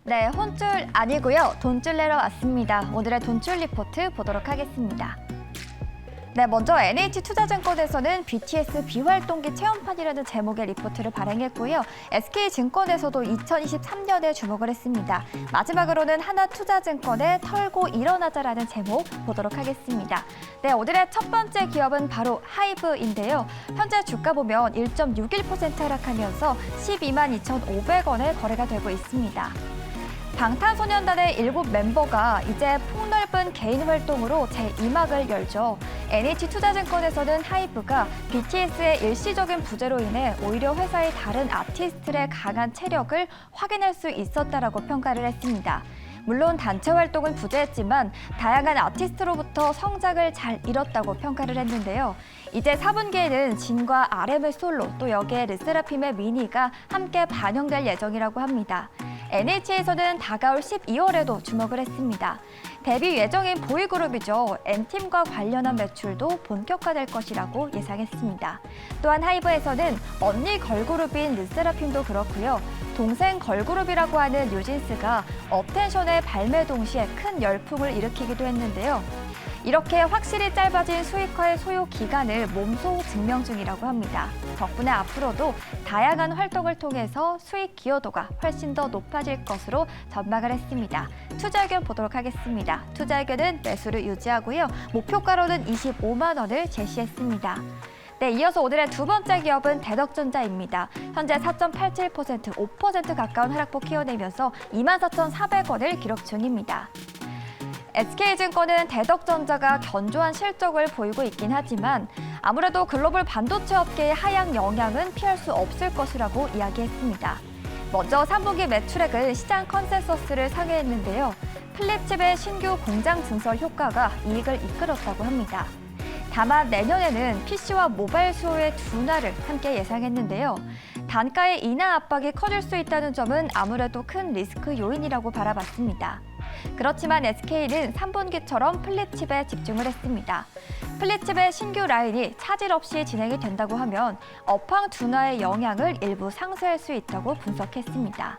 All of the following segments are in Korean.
네, 혼줄 아니고요. 돈줄 내러 왔습니다. 오늘의 돈줄 리포트 보도록 하겠습니다. 네, 먼저 NH투자증권에서는 BTS 비활동기 체험판이라는 제목의 리포트를 발행했고요. SK증권에서도 2023년에 주목을 했습니다. 마지막으로는 하나투자증권의 털고 일어나자라는 제목 보도록 하겠습니다. 네, 오늘의 첫 번째 기업은 바로 하이브인데요. 현재 주가 보면 1.61% 하락하면서 12만 2,500원에 거래가 되고 있습니다. 방탄소년단의 7멤버가 이제 폭넓은 개인 활동으로 제2막을 열죠. NH투자증권에서는 하이브가 BTS의 일시적인 부재로 인해 오히려 회사의 다른 아티스트의 강한 체력을 확인할 수 있었다라고 평가를 했습니다. 물론 단체 활동은 부재했지만 다양한 아티스트로부터 성장을 잘 이뤘다고 평가를 했는데요. 이제 4분기에는 진과 RM의 솔로 또 여기에 르세라핌의 미니가 함께 반영될 예정이라고 합니다. NH에서는 다가올 12월에도 주목을 했습니다. 데뷔 예정인 보이그룹이죠. N팀과 관련한 매출도 본격화될 것이라고 예상했습니다. 또한 하이브에서는 언니 걸그룹인 르세라핌도 그렇고요. 동생 걸그룹이라고 하는 뉴진스가 어텐션의 발매 동시에 큰 열풍을 일으키기도 했는데요. 이렇게 확실히 짧아진 수익화의 소요 기간을 몸소 증명 중이라고 합니다. 덕분에 앞으로도 다양한 활동을 통해서 수익 기여도가 훨씬 더 높아질 것으로 전망을 했습니다. 투자 의견 보도록 하겠습니다. 투자 의견은 매수를 유지하고요. 목표가로는 25만 원을 제시했습니다. 네, 이어서 오늘의 두 번째 기업은 대덕전자입니다. 현재 4.87%, 5% 가까운 하락폭 키워내면서 24,400원을 기록 중입니다. SK증권은 대덕전자가 견조한 실적을 보이고 있긴 하지만 아무래도 글로벌 반도체 업계의 하향 영향은 피할 수 없을 것이라고 이야기했습니다. 먼저 3분기 매출액은 시장 컨센서스를 상회했는데요. 플립칩의 신규 공장 증설 효과가 이익을 이끌었다고 합니다. 다만 내년에는 PC와 모바일 수요의 둔화를 함께 예상했는데요. 단가의 인하 압박이 커질 수 있다는 점은 아무래도 큰 리스크 요인이라고 바라봤습니다. 그렇지만 SK는 3분기처럼 플립칩에 집중을 했습니다. 플립칩의 신규 라인이 차질 없이 진행이 된다고 하면 업황 둔화의 영향을 일부 상쇄할 수 있다고 분석했습니다.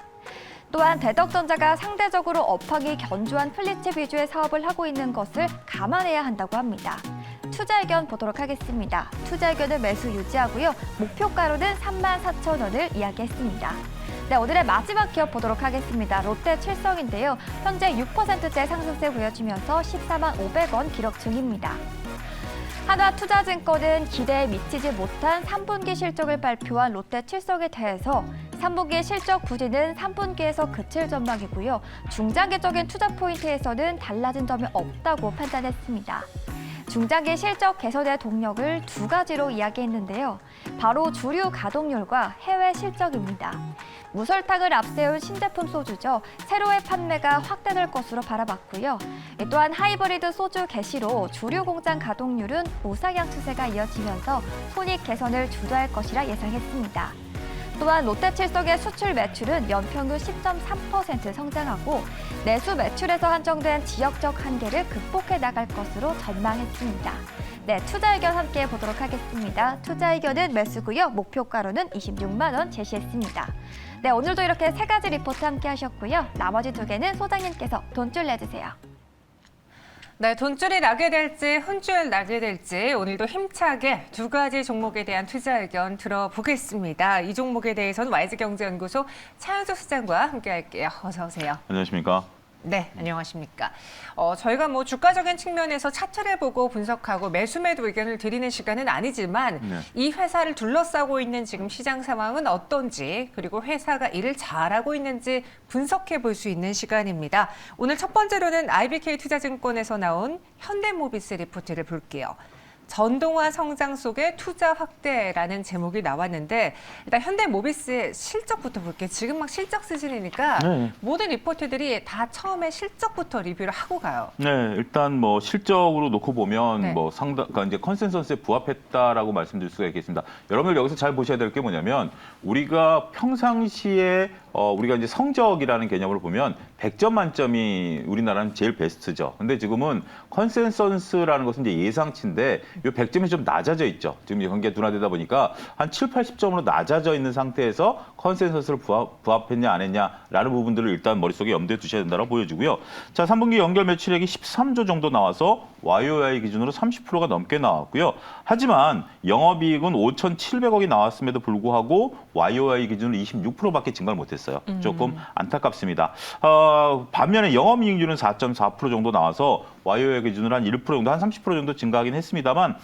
또한 대덕전자가 상대적으로 업황이 견조한 플립칩 위주의 사업을 하고 있는 것을 감안해야 한다고 합니다. 투자 의견 보도록 하겠습니다. 투자 의견은 매수 유지하고요. 목표가로는 34,000원을 이야기했습니다. 네, 오늘의 마지막 기업 보도록 하겠습니다. 롯데칠성인데요. 현재 6%째 상승세 보여주면서 14만 500원 기록 중입니다. 하나투자증권은 기대에 미치지 못한 3분기 실적을 발표한 롯데칠성에 대해서 3분기 실적 부진은 3분기에서 그칠 전망이고요. 중장기적인 투자 포인트에서는 달라진 점이 없다고 판단했습니다. 중장기 실적 개선의 동력을 두 가지로 이야기했는데요. 바로 주류 가동률과 해외 실적입니다. 무설탕을 앞세운 신제품 소주죠. 세로의 판매가 확대될 것으로 바라봤고요. 또한 하이브리드 소주 개시로 주류 공장 가동률은 우상향 추세가 이어지면서 손익 개선을 주도할 것이라 예상했습니다. 또한 롯데칠성의 수출 매출은 연평균 10.3% 성장하고 내수 매출에서 한정된 지역적 한계를 극복해 나갈 것으로 전망했습니다. 네, 투자 의견 함께 보도록 하겠습니다. 투자 의견은 매수고요. 목표가로는 26만 원 제시했습니다. 네, 오늘도 이렇게 세 가지 리포트 함께 하셨고요. 나머지 두 개는 소장님께서 돈줄 내주세요. 네, 돈줄이 나게 될지 혼줄 나게 될지 오늘도 힘차게 두 가지 종목에 대한 투자 의견 들어보겠습니다. 이 종목에 대해서는 YG경제연구소 차윤수 수장과 함께할게요. 어서 오세요. 안녕하십니까? 네, 안녕하십니까. 저희가 주가적인 측면에서 차트를 보고 분석하고 매수매도 의견을 드리는 시간은 아니지만 이 회사를 둘러싸고 있는 지금 시장 상황은 어떤지 그리고 회사가 일을 잘하고 있는지 분석해 볼 수 있는 시간입니다. 오늘 첫 번째로는 IBK투자증권에서 나온 현대모비스 리포트를 볼게요. 전동화 성장 속의 투자 확대라는 제목이 나왔는데 일단 현대모비스의 실적부터 볼게요. 지금 막 실적 시즌이니까 모든 리포트들이 다 처음에 실적부터 리뷰를 하고 가요. 네, 일단 실적으로 놓고 보면 그러니까 이제 컨센서스에 부합했다라고 말씀드릴 수가 있겠습니다. 여러분들 여기서 잘 보셔야 될 게 뭐냐면 우리가 평상시에 우리가 이제 성적이라는 개념을 보면 100점 만점이 우리나라는 제일 베스트죠. 근데 지금은 컨센서스라는 것은 이제 예상치인데 이 100점이 좀 낮아져 있죠. 지금 경기가 둔화되다 보니까 한 7, 80점으로 낮아져 있는 상태에서 컨센서스를 부합했냐 안 했냐라는 부분들을 일단 머릿속에 염두에 두셔야 된다고 보여지고요. 자, 3분기 연결 매출액이 13조 정도 나와서 YOY 기준으로 30%가 넘게 나왔고요. 하지만 영업이익은 5,700억이 나왔음에도 불구하고 YOY 기준으로 26%밖에 증가를 못했어요. 조금 안타깝습니다. 반면에 영업이익률은 4.4% 정도 나와서 YOY 기준으로 한 1% 정도, 한 30% 정도 증가하긴 했습니다만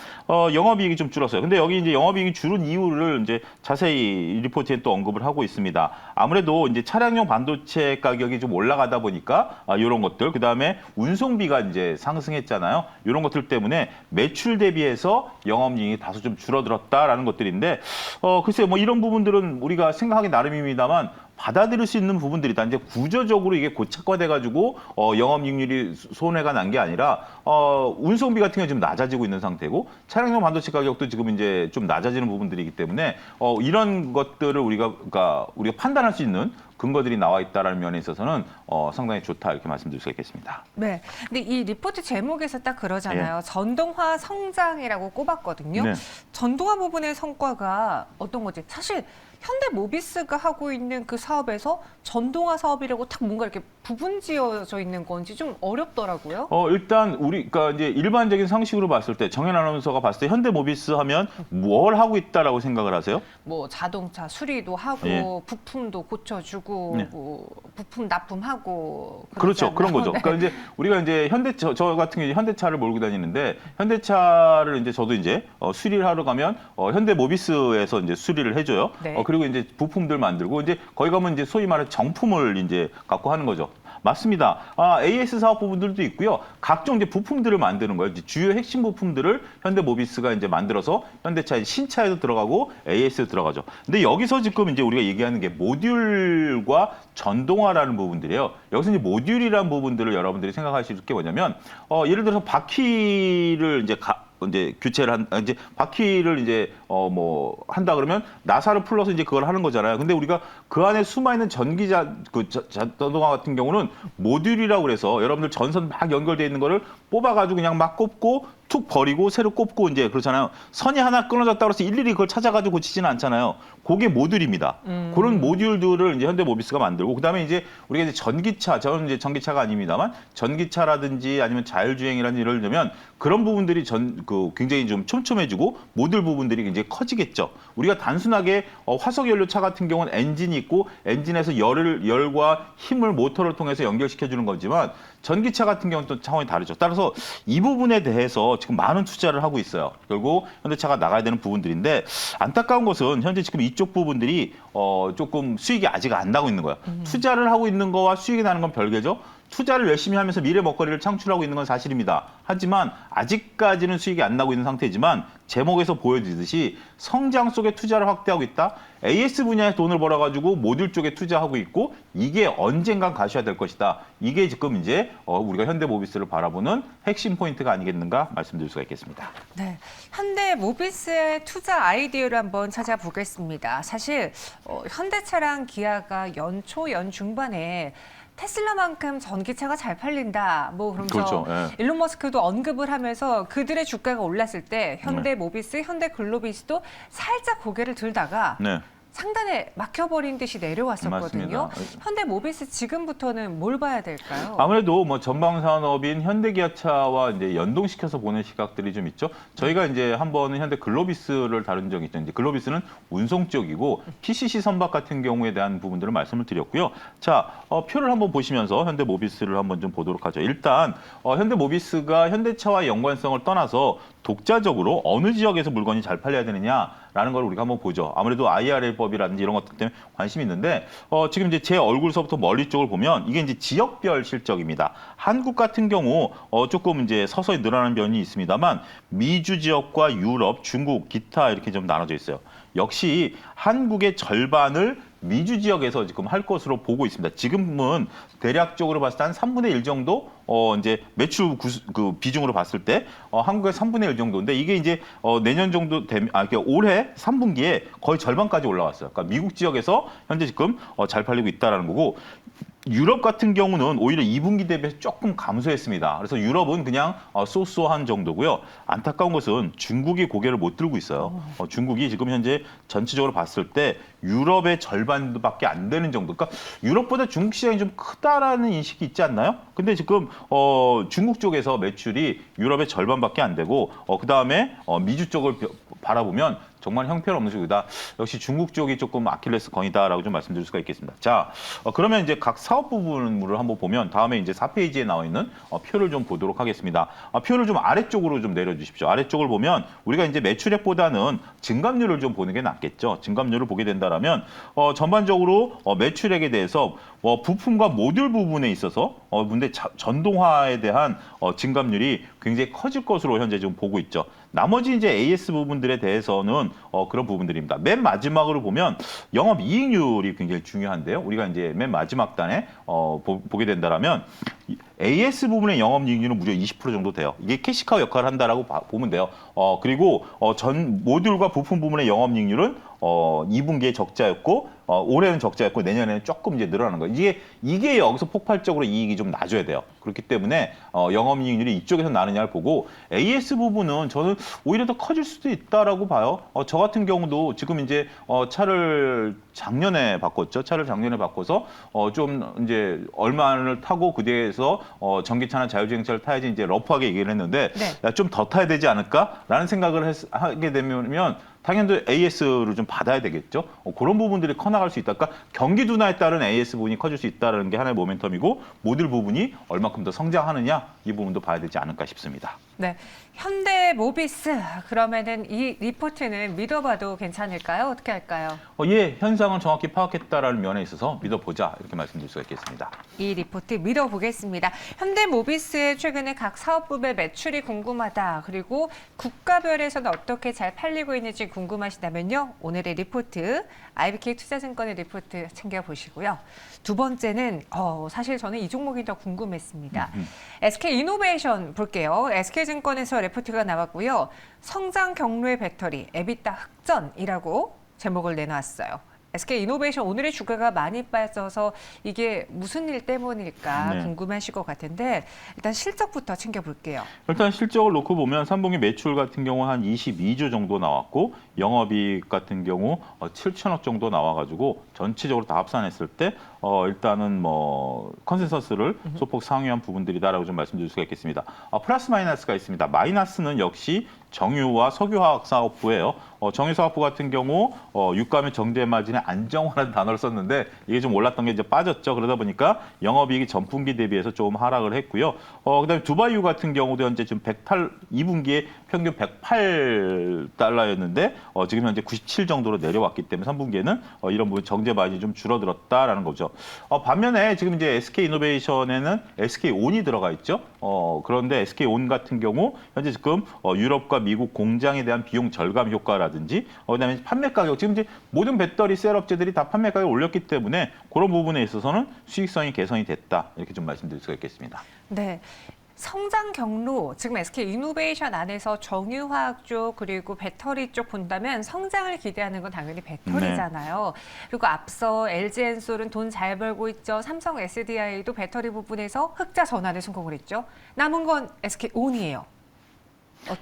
영업이익이 좀 줄었어요. 근데 여기 이제 영업이익이 줄은 이유를 이제 자세히 리포트에 또 언급을 하고 있습니다. 아무래도 이제 차량용 반도체 가격이 좀 올라가다 보니까 이런 것들, 그 다음에 운송비가 이제 상승했잖아요. 이런 것들 때문에 매출 대비해서 영업이익이 다소 좀 줄어들었다라는 것들인데 글쎄요, 뭐 이런 부분들은 우리가 생각하기 나름입니다만. 받아들일 수 있는 부분들이다. 이제 구조적으로 이게 고착화돼가지고 영업이익률이 손해가 난 게 아니라 운송비 같은 경우 지금 낮아지고 있는 상태고 차량용 반도체 가격도 지금 이제 좀 낮아지는 부분들이기 때문에 이런 것들을 우리가 판단할 수 있는 근거들이 나와 있다라는 면에 있어서는 상당히 좋다 이렇게 말씀드릴 수 있겠습니다. 네. 근데 이 리포트 제목에서 딱 그러잖아요. 전동화 성장이라고 꼽았거든요. 네. 전동화 부분의 성과가 어떤 거지? 사실 현대모비스가 하고 있는 그 사업에서 전동화 사업이라고 딱 뭔가 이렇게 부분지어져 있는 건지 좀 어렵더라고요. 일단 우리가 이제 일반적인 상식으로 봤을 때 정현 아나운서가 봤을 때 현대모비스 하면 뭘 하고 있다라고 생각을 하세요? 뭐 자동차 수리도 하고 예. 부품도 고쳐주고 네. 뭐 부품 납품하고 그렇죠. 그런 거죠. 네. 그러니까 이제 우리가 이제 저 같은 경우 현대차를 몰고 다니는데 현대차를 이제 저도 이제 수리를 하러 가면 현대모비스에서 이제 수리를 해줘요. 네. 그리고 이제 부품들 만들고 이제 거기 가면 이제 소위 말해 정품을 이제 갖고 하는 거죠. 맞습니다. AS 사업 부분들도 있고요. 각종 이제 부품들을 만드는 거예요. 이제 주요 핵심 부품들을 현대모비스가 이제 만들어서 현대차의 신차에도 들어가고 AS에도 들어가죠. 근데 여기서 지금 이제 우리가 얘기하는 게 모듈과 전동화라는 부분들이에요. 여기서 이제 모듈이라는 부분들을 여러분들이 생각하실 게 뭐냐면 예를 들어서 바퀴를 이제 교체를 이제 바퀴를 이제 뭐 한다 그러면 나사를 풀러서 이제 그걸 하는 거잖아요. 근데 우리가 그 안에 숨어 있는 자동화 같은 경우는 모듈이라고 그래서 여러분들 전선 막 연결돼 있는 거를 뽑아가지고 그냥 막 꼽고 툭 버리고 새로 꼽고 이제 그렇잖아요. 선이 하나 끊어졌다 그래서 일일이 그걸 찾아가지고 고치지는 않잖아요. 그게 모듈입니다. 그런 모듈들을 이제 현대모비스가 만들고 그다음에 이제 우리가 이제 저는 이제 전기차가 아닙니다만 전기차라든지 아니면 자율주행이라든지 예를 들면 그런 부분들이 굉장히 좀 촘촘해지고 모듈 부분들이 굉장히 커지겠죠. 우리가 단순하게 화석연료차 같은 경우는 엔진이 있고 엔진에서 열과 힘을 모터를 통해서 연결시켜주는 거지만 전기차 같은 경우는 또 차원이 다르죠. 따라서 이 부분에 대해서 지금 많은 투자를 하고 있어요. 결국 현대차가 나가야 되는 부분들인데 안타까운 것은 현재 지금 이쪽 부분들이 조금 수익이 아직 안 나고 있는 거예요. 투자를 하고 있는 거와 수익이 나는 건 별개죠. 투자를 열심히 하면서 미래 먹거리를 창출하고 있는 건 사실입니다. 하지만 아직까지는 수익이 안 나고 있는 상태지만 제목에서 보여지듯이 성장 속에 투자를 확대하고 있다. AS 분야에 돈을 벌어가지고 모듈 쪽에 투자하고 있고 이게 언젠간 가셔야 될 것이다. 이게 지금 이제 우리가 현대모비스를 바라보는 핵심 포인트가 아니겠는가 말씀드릴 수가 있겠습니다. 네, 현대모비스의 투자 아이디어를 한번 찾아보겠습니다. 사실 현대차랑 기아가 연초 연중반에 테슬라만큼 전기차가 잘 팔린다. 뭐 그러면서 그렇죠. 예. 일론 머스크도 언급을 하면서 그들의 주가가 올랐을 때 현대모비스, 현대글로비스도 살짝 고개를 들다가 네. 상단에 막혀버린 듯이 내려왔었거든요. 맞습니다. 현대모비스 지금부터는 뭘 봐야 될까요? 아무래도 뭐 전방 산업인 현대기아차와 이제 연동시켜서 보는 시각들이 좀 있죠. 저희가 이제 한 번은 현대글로비스를 다룬 적이 있죠. 이제 글로비스는 운송 쪽이고 PCC 선박 같은 경우에 대한 부분들을 말씀을 드렸고요. 자, 표를 한번 보시면서 현대모비스를 한번 좀 보도록 하죠. 일단 현대모비스가 현대차와 연관성을 떠나서 독자적으로 어느 지역에서 물건이 잘 팔려야 되느냐라는 걸 우리가 한번 보죠. 아무래도 IRA법이라든지 이런 것들 때문에 관심이 있는데 지금 이제 제 얼굴서부터 멀리 쪽을 보면 이게 이제 지역별 실적입니다. 한국 같은 경우 조금 이제 서서히 늘어나는 면이 있습니다만 미주 지역과 유럽, 중국, 기타 이렇게 좀 나눠져 있어요. 역시 한국의 절반을 미주 지역에서 지금 할 것으로 보고 있습니다. 지금은 대략적으로 봤을 때 한 3분의 1 정도 이제 매출 그 비중으로 봤을 때 한국의 3분의 1 정도인데 이게 이제 내년 정도 되면 그러니까 올해 3분기에 거의 절반까지 올라왔어요. 그러니까 미국 지역에서 현재 지금 잘 팔리고 있다라는 거고 유럽 같은 경우는 오히려 2분기 대비해서 조금 감소했습니다. 그래서 유럽은 그냥 쏘쏘한 정도고요. 안타까운 것은 중국이 고개를 못 들고 있어요. 중국이 지금 현재 전체적으로 봤을 때 유럽의 절반밖에 안 되는 정도. 그러니까 유럽보다 중국 시장이 좀 크다라는 인식이 있지 않나요? 근데 지금 중국 쪽에서 매출이 유럽의 절반밖에 안 되고 그다음에 미주 쪽을 바라보면 정말 형편없는 쪽이다. 역시 중국 쪽이 조금 아킬레스 건이다라고 좀 말씀드릴 수가 있겠습니다. 자, 그러면 이제 각 사업 부분을 한번 보면 다음에 이제 4페이지에 나와 있는 표를 좀 보도록 하겠습니다. 표를 좀 아래쪽으로 좀 내려주십시오. 아래쪽을 보면 우리가 이제 매출액보다는 증감률을 좀 보는 게 낫겠죠. 증감률을 보게 된다라면 전반적으로 매출액에 대해서 부품과 모듈 부분에 있어서 근데 전동화에 대한 증감률이 굉장히 커질 것으로 현재 지금 보고 있죠. 나머지 이제 AS 부분들에 대해서는 그런 부분들입니다. 맨 마지막으로 보면 영업이익률이 굉장히 중요한데요. 우리가 이제 맨 마지막 단에 보게 된다라면 AS 부분의 영업이익률은 무려 20% 정도 돼요. 이게 캐시카우 역할을 한다라고 보면 돼요. 그리고 전 모듈과 부품 부분의 영업이익률은 2분기에 적자였고 올해는 적자였고 내년에는 조금 이제 늘어나는 거예요. 이게 여기서 폭발적으로 이익이 좀 낮아야 돼요. 그렇기 때문에 영업이익률이 이쪽에서 나느냐를 보고 AS 부분은 저는 오히려 더 커질 수도 있다라고 봐요. 저 같은 경우도 지금 이제 차를 작년에 바꿨죠. 차를 작년에 바꿔서 좀 이제 얼마를 타고 그 뒤에서 전기차나 자율주행차를 타야지 이제 러프하게 얘기를 했는데 네. 좀 더 타야 되지 않을까라는 생각을 하게 되면 당연히 AS를 좀 받아야 되겠죠. 그런 부분들이 커나갈 수 있다. 그러니까 경기 둔화에 따른 AS 부분이 커질 수 있다는 게 하나의 모멘텀이고 모듈 부분이 얼마큼 더 성장하느냐 이 부분도 봐야 되지 않을까 싶습니다. 네, 현대모비스 그러면은 이 리포트는 믿어봐도 괜찮을까요? 어떻게 할까요? 예, 현상을 정확히 파악했다라는 면에 있어서 믿어보자 이렇게 말씀드릴 수가 있겠습니다. 이 리포트 믿어보겠습니다. 현대모비스의 최근에 각 사업부의 매출이 궁금하다. 그리고 국가별에서는 어떻게 잘 팔리고 있는지 궁금하시다면요. 오늘의 리포트, IBK 투자증권의 리포트 챙겨보시고요. 두 번째는 사실 저는 이 종목이 더 궁금했습니다. SK이노베이션 볼게요. SK증권에서 리포트가 나왔고요. 성장 경로의 배터리, 에비타 흑전이라고 제목을 내놨어요. SK이노베이션 오늘의 주가가 많이 빠져서 이게 무슨 일 때문일까 궁금하실 것 같은데 일단 실적부터 챙겨볼게요. 일단 실적을 놓고 보면 3분기 매출 같은 경우 한 22조 정도 나왔고 영업이익 같은 경우 7천억 정도 나와가지고 전체적으로 다 합산했을 때 일단은 뭐 컨센서스를 소폭 상회한 부분들이다라고 좀 말씀드릴 수가 있겠습니다. 플러스 마이너스가 있습니다. 마이너스는 역시 정유와 석유화학 사업부예요. 정유사업부 같은 경우 유가 및 정제 마진의 안정화라는 단어를 썼는데 이게 좀 올랐던 게 이제 빠졌죠. 그러다 보니까 영업이익이 전분기 대비해서 좀 하락을 했고요. 그다음에 두바이유 같은 경우도 현재 지금 2분기에 평균 108달러였는데 지금 현재 97 정도로 내려왔기 때문에 3분기에는 이런 부분 정제 마진이 좀 줄어들었다라는 거죠. 반면에 지금 이제 SK이노베이션에는 SK온이 들어가 있죠. 그런데 SK온 같은 경우 현재 지금 유럽과 미국 공장에 대한 비용 절감 효과라든지 그다음에 판매 가격 지금 이제 모든 배터리 셀업체들이 다 판매 가격을 올렸기 때문에 그런 부분에 있어서는 수익성이 개선이 됐다 이렇게 좀 말씀드릴 수가 있겠습니다. 네. 성장 경로, 지금 SK이노베이션 안에서 정유화학 쪽 그리고 배터리 쪽 본다면 성장을 기대하는 건 당연히 배터리잖아요. 그리고 앞서 LG엔솔은 돈 잘 벌고 있죠. 삼성 SDI도 배터리 부분에서 흑자 전환에 성공을 했죠. 남은 건 SK온이에요.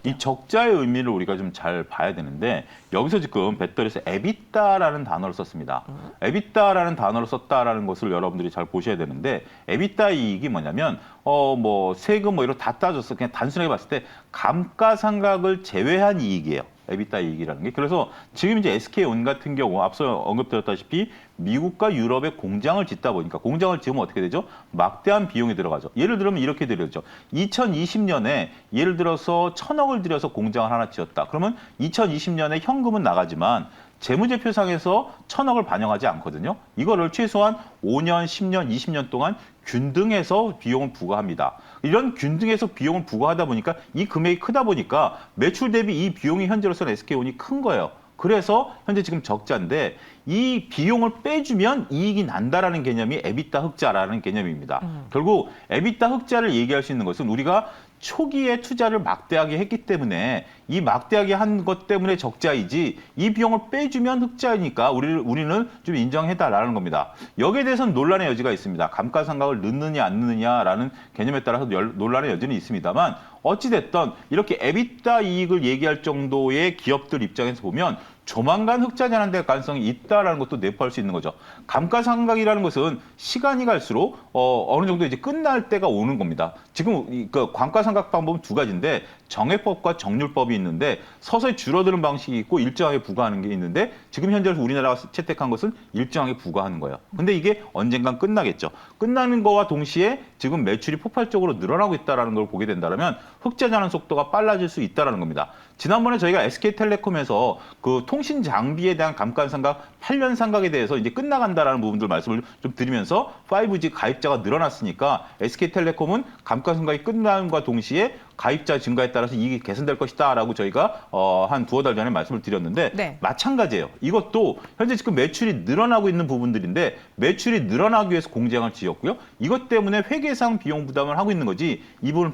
이 적자의 의미를 우리가 좀 잘 봐야 되는데 여기서 지금 배터리에서 에비타라는 단어를 썼습니다. 에비타라는 단어를 썼다라는 것을 여러분들이 잘 보셔야 되는데 에비타 이익이 뭐냐면 뭐 세금 뭐 이런 다 따져서 그냥 단순하게 봤을 때 감가상각을 제외한 이익이에요. 에비타 이익이라는 게. 그래서 지금 이제 SK온 같은 경우 앞서 언급드렸다시피 미국과 유럽에 공장을 짓다 보니까 공장을 지으면 어떻게 되죠? 막대한 비용이 들어가죠. 예를 들면 이렇게 들어죠. 2020년에 예를 들어서 1,000억을 들여서 공장을 하나 지었다. 그러면 2020년에 현금은 나가지만 재무제표상에서 1,000억을 반영하지 않거든요. 이거를 최소한 5년, 10년, 20년 동안 균등해서 비용을 부과합니다. 이런 균등해서 비용을 부과하다 보니까 이 금액이 크다 보니까 매출 대비 이 비용이 현재로서는 SK온이 큰 거예요. 그래서 현재 지금 적자인데 이 비용을 빼주면 이익이 난다라는 개념이 에비타 흑자라는 개념입니다. 결국 에비타 흑자를 얘기할 수 있는 것은 우리가 초기에 투자를 막대하게 했기 때문에 이 막대하게 한 것 때문에 적자이지 이 비용을 빼주면 흑자이니까 우리는 좀 인정해달라는 겁니다. 여기에 대해서는 논란의 여지가 있습니다. 감가상각을 넣느냐 안 넣느냐라는 개념에 따라서 논란의 여지는 있습니다만 어찌됐든 이렇게 에비타 이익을 얘기할 정도의 기업들 입장에서 보면 조만간 흑자 전환될 가능성이 있다라는 것도 내포할 수 있는 거죠. 감가상각이라는 것은 시간이 갈수록 어느 정도 이제 끝날 때가 오는 겁니다. 지금 그 감가상각 방법은 두 가지인데 정액법과 정률법이 있는데 서서히 줄어드는 방식이 있고 일정하게 부과하는 게 있는데 지금 현재 우리나라가 채택한 것은 일정하게 부과하는 거예요. 근데 이게 언젠간 끝나겠죠. 끝나는 거와 동시에 지금 매출이 폭발적으로 늘어나고 있다는 걸 보게 된다면 흑자 전환 속도가 빨라질 수 있다는 겁니다. 지난번에 저희가 SK텔레콤에서 그 통신 장비에 대한 감가상각 8년 상각에 대해서 이제 끝나간다라는 부분들 말씀을 좀 드리면서 5G 가입자가 늘어났으니까 SK텔레콤은 감가상각이 끝남과 동시에 가입자 증가에 따라서 이익이 개선될 것이다라고 저희가 한 두어 달 전에 말씀을 드렸는데 네. 마찬가지예요. 이것도 현재 지금 매출이 늘어나고 있는 부분들인데 매출이 늘어나기 위해서 공장을 지었고요. 이것 때문에 회계상 비용 부담을 하고 있는 거지 이 부분을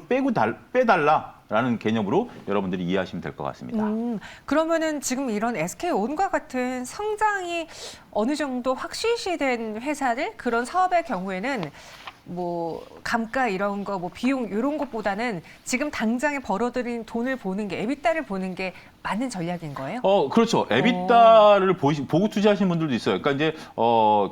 빼달라라는 개념으로 여러분들이 이해하시면 될 것 같습니다. 그러면은 지금 이런 SK온과 같은 성장이 어느 정도 확실시된 회사들 그런 사업의 경우에는 뭐 감가 이런 거 뭐 비용 이런 것보다는 지금 당장에 벌어들인 돈을 보는 게 에비타를 보는 게 맞는 전략인 거예요? 그렇죠. 에비타를 보고 투자하시는 분들도 있어요. 그러니까 이제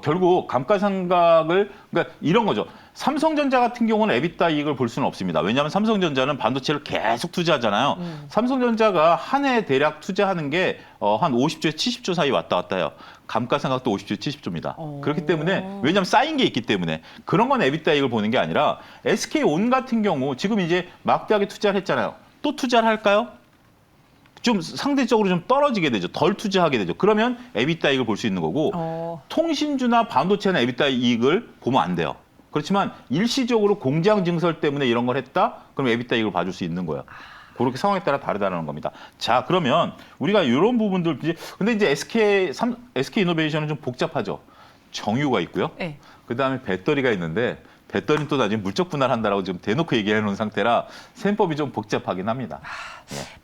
결국 감가상각을 그러니까 이런 거죠. 삼성전자 같은 경우는 에비타 이익을 볼 수는 없습니다. 왜냐하면 삼성전자는 반도체를 계속 투자하잖아요. 삼성전자가 한 해 대략 투자하는 게 한 50조에서 70조 사이 왔다 갔다 해요. 감가상각도 50조, 70조입니다. 그렇기 때문에 왜냐하면 쌓인 게 있기 때문에 그런 건 에비타 이익을 보는 게 아니라 SK온 같은 경우 지금 이제 막대하게 투자를 했잖아요. 또 투자를 할까요? 좀 상대적으로 좀 떨어지게 되죠. 덜 투자하게 되죠. 그러면 에비타 이익을 볼 수 있는 거고 통신주나 반도체는 에비타 이익을 보면 안 돼요. 그렇지만 일시적으로 공장 증설 때문에 이런 걸 했다? 그럼 에비타 이익을 봐줄 수 있는 거예요. 그렇게 상황에 따라 다르다는 겁니다. 자, 그러면 우리가 이런 부분들 근데 이제 SK 이노베이션은 좀 복잡하죠. 정유가 있고요. 네. 그다음에 배터리가 있는데 배터리는 또 나중에 물적 분할한다라고 지금 대놓고 얘기해 놓은 상태라 셈법이 좀 복잡하긴 합니다.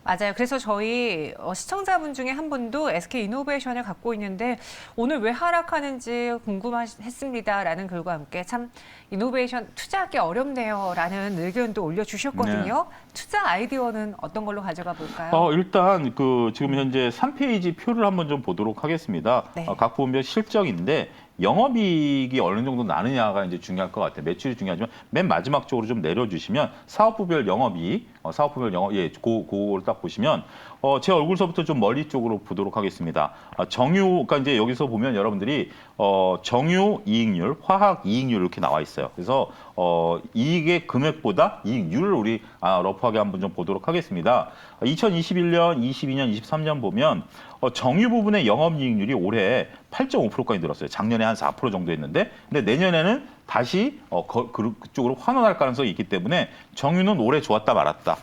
맞아요. 그래서 저희 시청자분 중에 한 분도 SK이노베이션을 갖고 있는데 오늘 왜 하락하는지 궁금했습니다라는 글과 함께 참 이노베이션 투자하기 어렵네요라는 의견도 올려주셨거든요. 네. 투자 아이디어는 어떤 걸로 가져가 볼까요? 일단 지금 현재 3페이지 표를 한번 좀 보도록 하겠습니다. 네. 각 부분별 실적인데 영업이익이 어느 정도 나느냐가 이제 중요할 것 같아요. 매출이 중요하지만 맨 마지막 쪽으로 좀 내려주시면 사업부별 영업이익, 그걸 딱 보시면 제 얼굴서부터 좀 멀리 쪽으로 보도록 하겠습니다. 그러니까 이제 여기서 보면 여러분들이 정유 이익률, 화학 이익률 이렇게 나와 있어요. 그래서 이익의 금액보다 이익률을 우리 러프하게 한번 좀 보도록 하겠습니다. 2021년, 22년, 23년 보면 정유 부분의 영업이익률이 올해 8.5%까지 늘었어요. 작년에 한 4% 정도 했는데 근데 내년에는 다시 그쪽으로 환원할 가능성이 있기 때문에 정유는 올해 좋았다 말았다.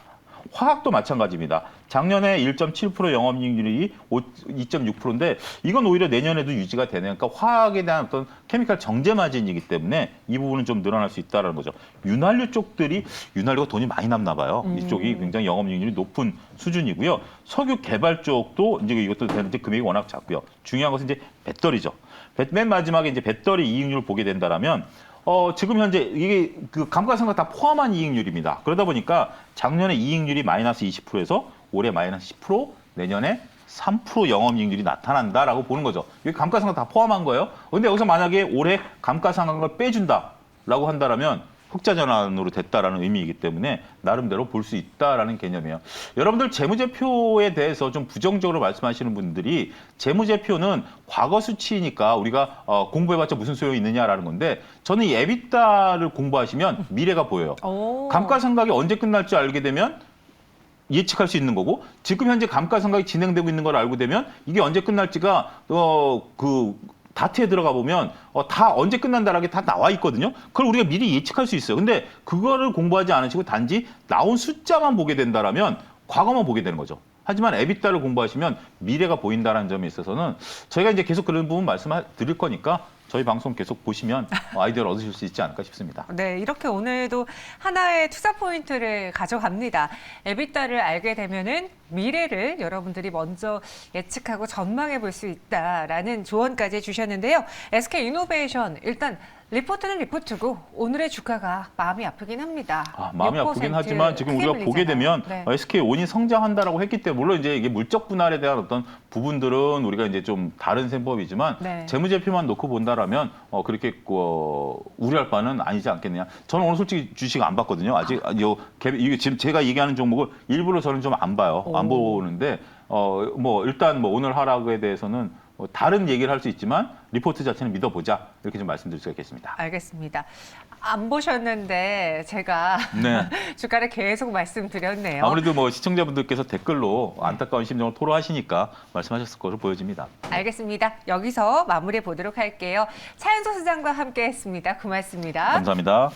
화학도 마찬가지입니다. 작년에 1.7% 영업이익률이 2.6%인데 이건 오히려 내년에도 유지가 되네요. 그러니까 화학에 대한 어떤 케미칼 정제 마진이기 때문에 이 부분은 좀 늘어날 수 있다는 거죠. 윤활유 쪽들이 윤활유가 돈이 많이 남나 봐요. 이쪽이 굉장히 영업이익률이 높은 수준이고요. 석유 개발 쪽도 이제 이것도 되는데 금액이 워낙 작고요. 중요한 것은 이제 배터리죠. 맨 마지막에 이제 배터리 이익률 보게 된다라면 지금 현재 이게 그 감가상각 다 포함한 이익률입니다. 그러다 보니까 작년에 이익률이 마이너스 20%에서 올해 마이너스 10%, 내년에 3% 영업이익률이 나타난다라고 보는 거죠. 이게 감가상각 다 포함한 거예요. 근데 여기서 만약에 올해 감가상각을 빼준다라고 한다라면 흑자 전환으로 됐다라는 의미이기 때문에 나름대로 볼 수 있다라는 개념이에요. 여러분들 재무제표에 대해서 좀 부정적으로 말씀하시는 분들이 재무제표는 과거 수치니까 우리가 공부해봤자 무슨 소용이 있느냐라는 건데 저는 이 에비타를 공부하시면 미래가 보여요. 감가상각이 언제 끝날 줄 알게 되면 예측할 수 있는 거고 지금 현재 감가상각이 진행되고 있는 걸 알고 되면 이게 언제 끝날지가 다트에 들어가 보면 다 언제 끝난다라는 게 다 나와 있거든요. 그걸 우리가 미리 예측할 수 있어요. 근데 그거를 공부하지 않으시고 단지 나온 숫자만 보게 된다라면 과거만 보게 되는 거죠. 하지만 에비타를 공부하시면 미래가 보인다는 점에 있어서는 저희가 이제 계속 그런 부분 말씀드릴 거니까 저희 방송 계속 보시면 아이디어를 얻으실 수 있지 않을까 싶습니다. 네, 이렇게 오늘도 하나의 투자 포인트를 가져갑니다. 에비타를 알게 되면은 미래를 여러분들이 먼저 예측하고 전망해 볼 수 있다라는 조언까지 해주셨는데요. SK 이노베이션 일단 리포트는 리포트고 오늘의 주가가 마음이 아프긴 합니다. 마음이 아프긴 6% 하지만 지금 크게 우리가 보게 밀리잖아요. 되면 네. SK 온이 성장한다라고 했기 때문에 물론 이제 이게 물적 분할에 대한 어떤 부분들은 우리가 이제 좀 다른 셈법이지만 네. 재무제표만 놓고 본다라면 그렇게 우려할 바는 아니지 않겠느냐. 저는 오늘 솔직히 주식 안 봤거든요. 아직 이게 지금 제가 얘기하는 종목을 일부러 저는 좀 안 봐요. 안 보는데 뭐 일단 뭐 오늘 하락에 대해서는 다른 얘기를 할 수 있지만 리포트 자체는 믿어보자 이렇게 좀 말씀드릴 수가 있겠습니다. 알겠습니다. 안 보셨는데 제가 네. 주가를 계속 말씀드렸네요. 아무래도 뭐 시청자분들께서 댓글로 안타까운 심정을 토로하시니까 말씀하셨을 것으로 보여집니다. 알겠습니다. 여기서 마무리해 보도록 할게요. 차윤서 소장과 함께했습니다. 고맙습니다. 감사합니다.